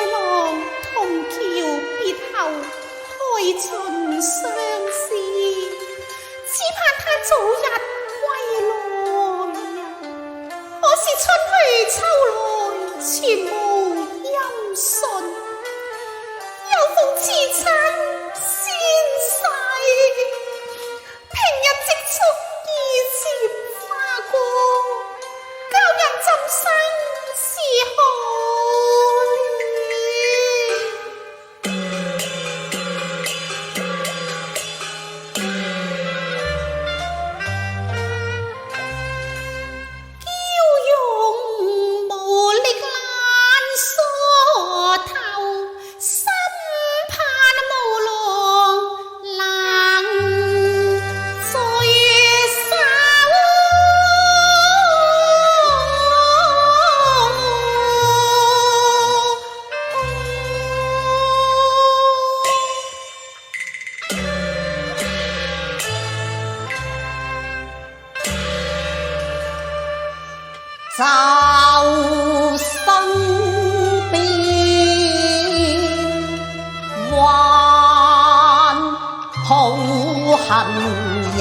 郎銅橋別後開春相思，只盼他早日歸來呀！可是春去秋來，全無音訊，有風刺親先逝，平日積蓄已漸花光，教人怎生是可就身邊還抱恨悠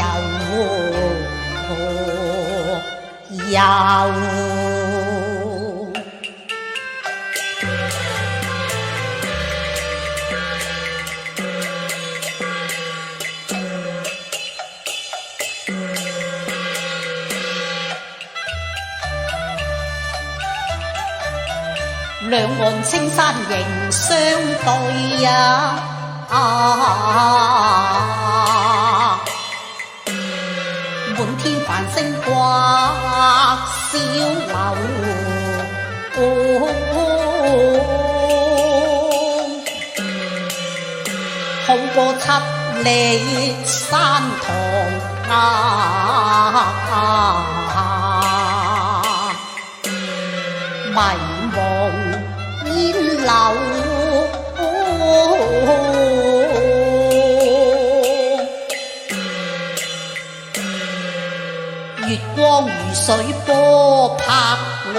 兩岸青山仍相對呀，滿天繁星掛小樓，好過七里山堂迷茫煙柳，月光如水波拍岸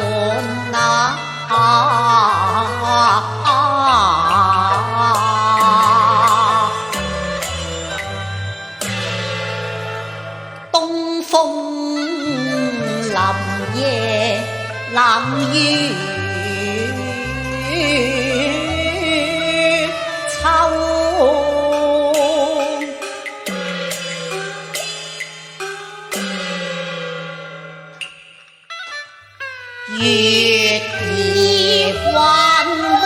東風臨夜冷於月兒彎彎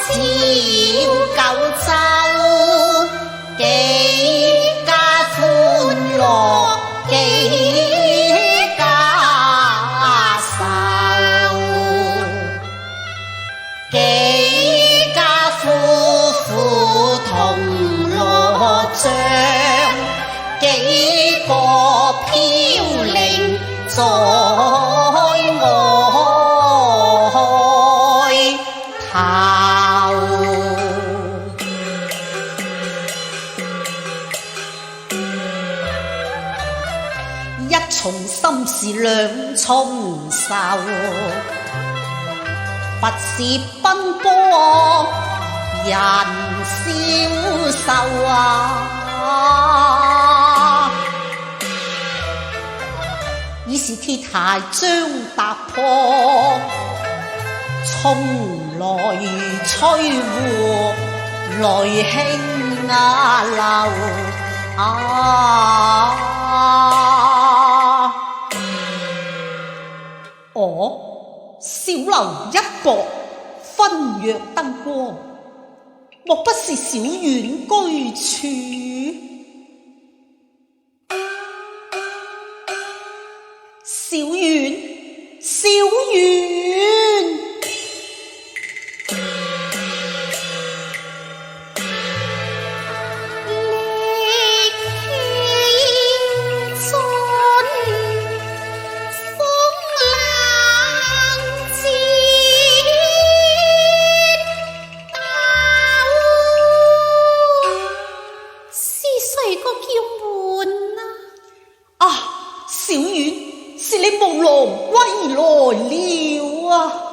照九州，幾家歡樂幾家愁，幾家夫婦同樂章，幾個飄零在一重心事兩重愁，不是奔波人消瘦已是鐵鞋將踏破，從來吹和淚輕流小樓一角分若燈光，莫不是小院居處？小院，小院，小院，是你夢郎歸來了啊！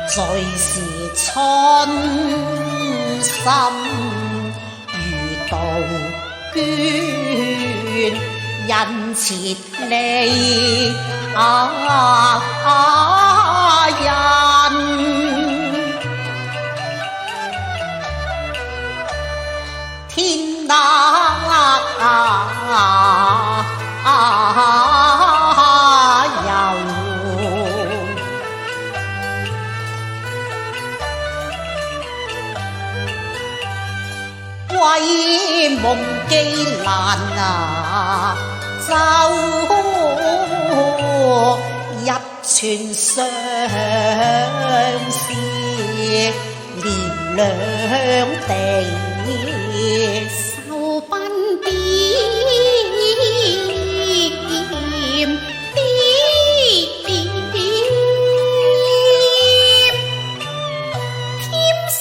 最是春心如杜鹃，人切離人。天得有為夢寄難走一串相思連兩地。愁奔點點添新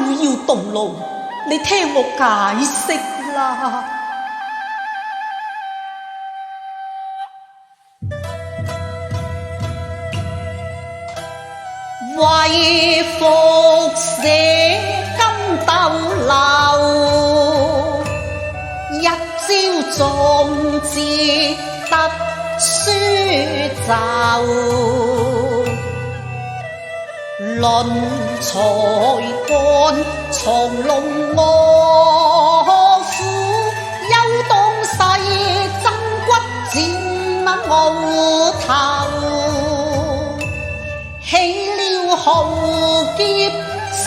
年動怒，你聽我解釋啦。為復寫金豆樓，一朝縱至得書奏。論才幹從龍臥虎，有東西爭骨戰鰲頭，起了豪劫星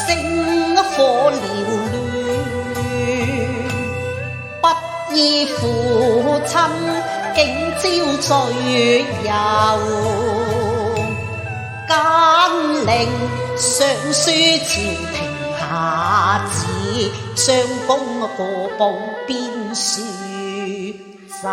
火繚亂，不依父親竟招罪由。簡令上書朝廷下旨，將功過簿編書奏。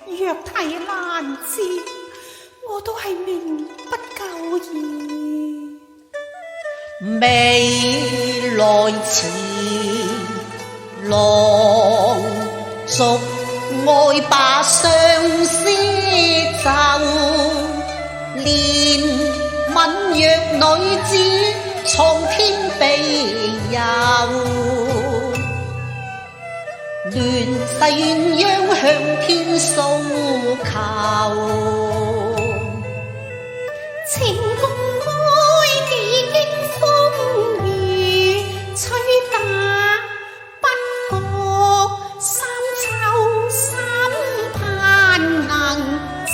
若睇難知，我都係命不久矣。未來前狼族愛把相思奏，憐憫弱女子蒼天庇佑。亂世鴛鴦向天訴求，情共愛幾經風雨吹打，不覺三秋三盼能聚。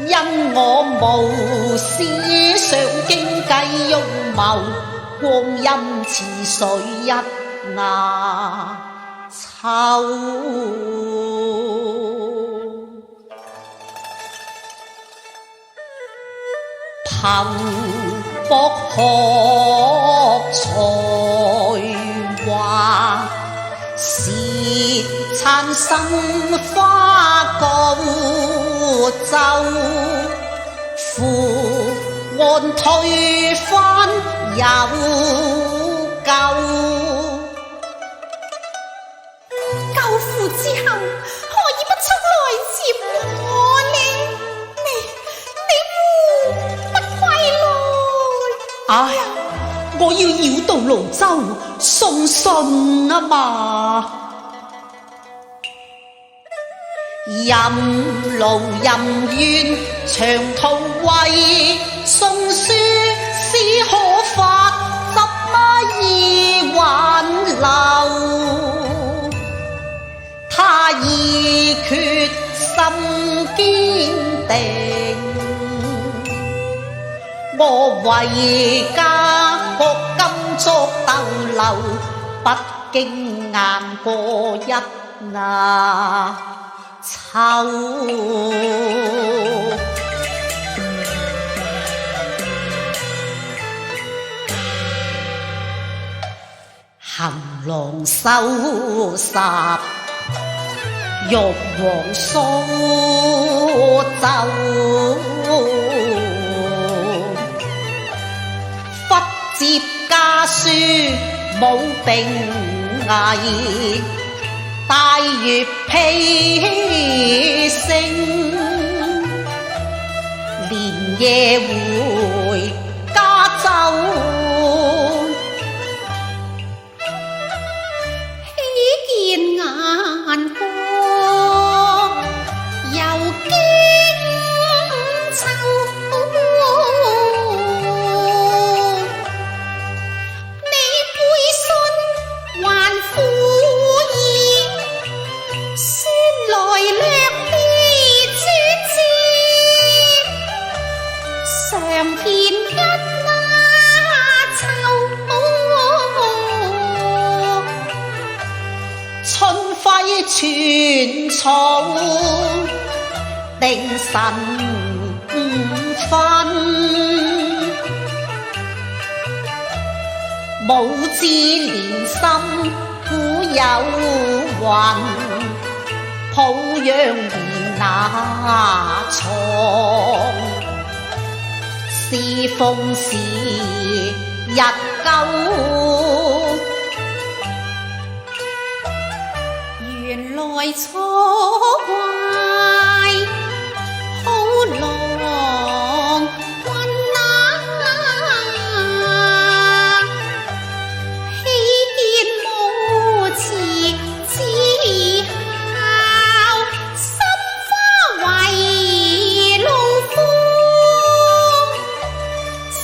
因我無思想經濟欲謀，光陰似水一牙抽。憑博學才華，舌燦生花高奏，扶岸推翻有舊。救父之後，何以不出來接我呢？你不歸來？唉，我要繞道瀘州送信啊嘛！任勞任怨，長途為送書，思可發，怎麼易挽留？他已決心堅定，我為家國金作逗留，不經硬過一牙抽。行囊收拾，玉皇蘇州，忽接家書冇並危，大月披星，連夜回家州。喜見眼光又驚秋，你背信還苦意，算來略別轉折，常見一拿秋。春暉寸草，定神五分。母子連心古有云，抱養兒那床，是奉時日久。原來錯怪好郎君啊！喜見母慈之孝，心花為龍鳳，小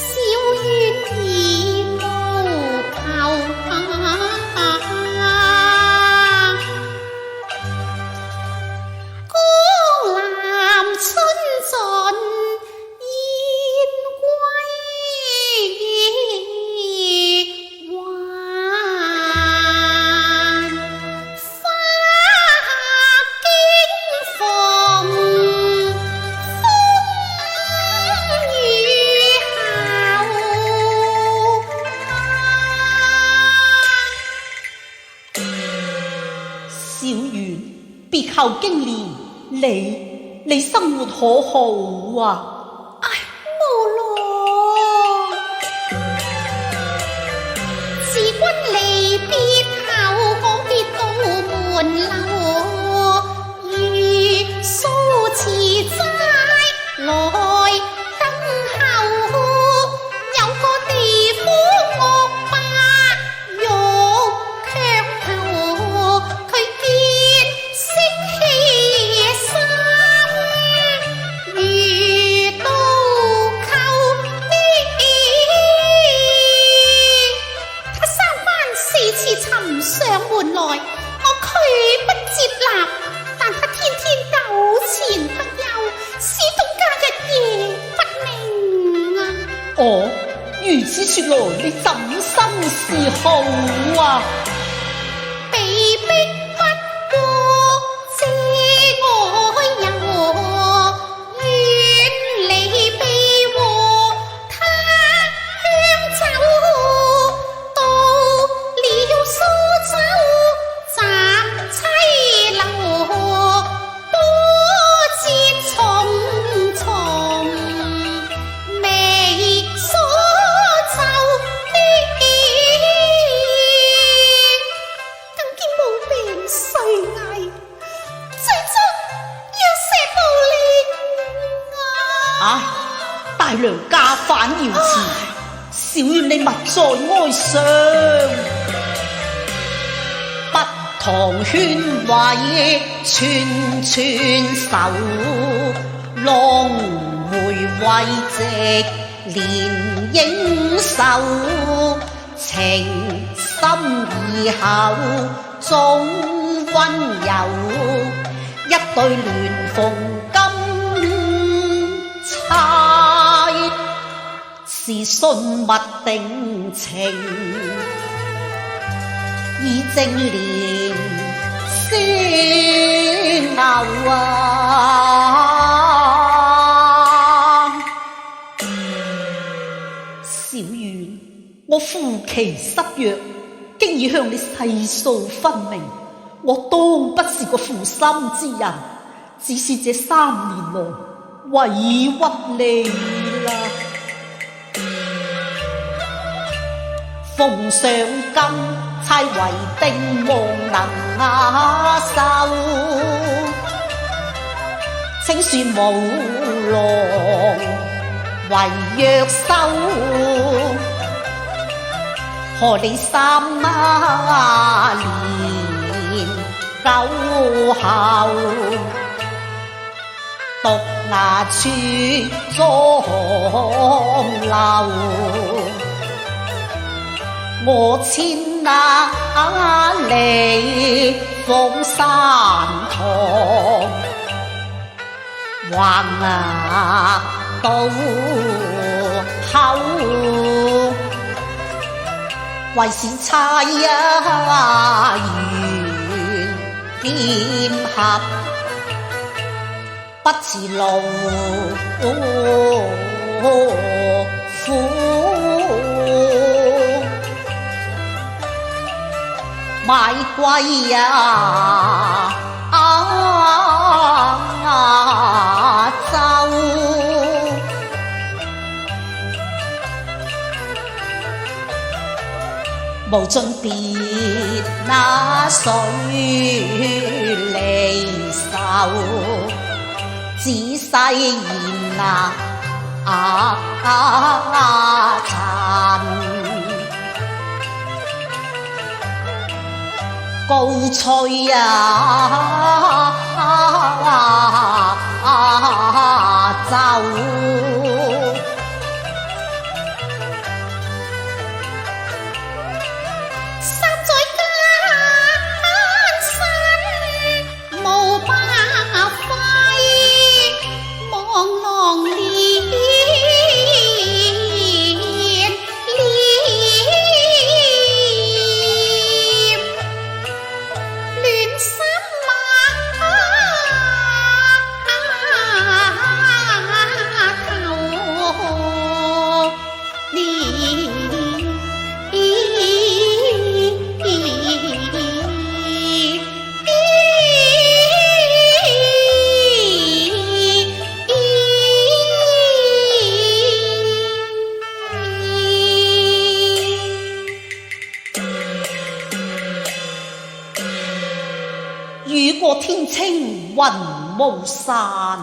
怨已無求。小圓，別後經年，你生活可好啊？唉，無奈，自君離別後，我跌到門樓，如數次齋來等候，有個地府惡霸欲強求，佢見識氣深，如哦，如此說來，你怎生是好啊？被逼不過，知我有遠離避禍，他鄉走到了蘇州，擇妻樓，波折重重，未所就的。更見無病垂危，最終要捨無力唉，大娘家反要遲，小願你勿再哀傷。不堂勸慰串串手，浪回慰藉連應手，情深意厚總溫柔，一對聯縫金釵，是信物定情，以正廉先牛啊！小願，我夫期失約，經已向你細數分明，我當不是個負心之人，只是這3年來委屈你啦。奉上金釵為定，望能收，請說無郎為約收，賀你3年久後，獨衙處妝樓，我遷那里鳳山堂，橫額到口，為是差一緣劍合，不辭勞苦。買貴呀酒，無盡別那水離愁，仔細研那塵。高吹呀奏，三載艱辛無白費，望郎連雨過天青雲霧散，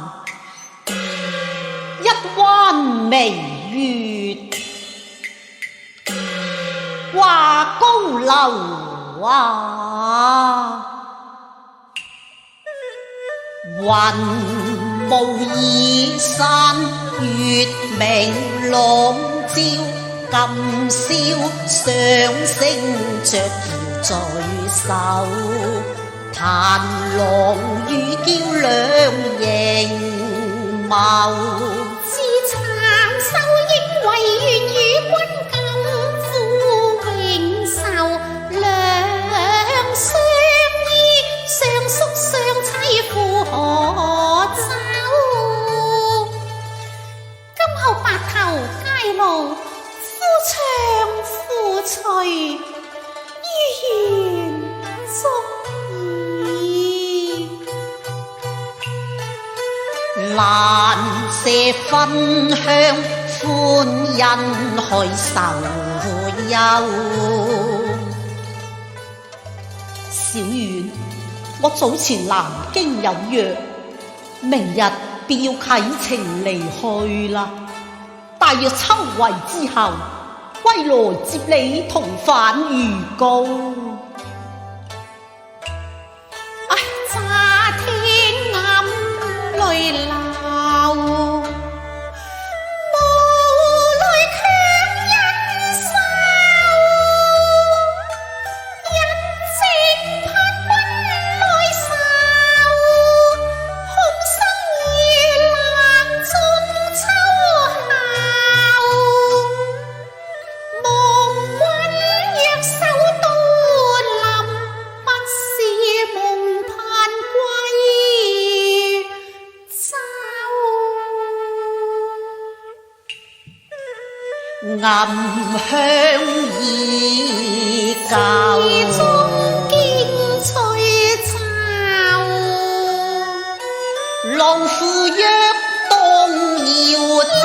一彎微月掛高樓啊，雲霧已散，月明籠照，今宵雙星着搖在手，彈郎與嬌兩凝眸，自殘受應為願與君甘苦永受，兩相依，相宿相棲父可走。今後白頭偕老，夫唱婦隨，於願足矣。蘭舍分香，歡欣去愁憂。小遠，我早前南京有約，明日便要啟程離去啦。大約秋闱之後，歸來接你同返漁高。乍天暗淚流，無淚強忍受，一直盼君來愁，空生夜闌盡秋後。夢魂若手到臨，不是夢盼歸走。暗香已舊，始終見翠袖。浪夫約當要走，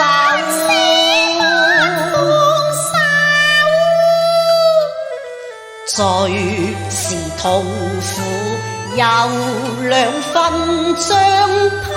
最是痛苦有兩分像他。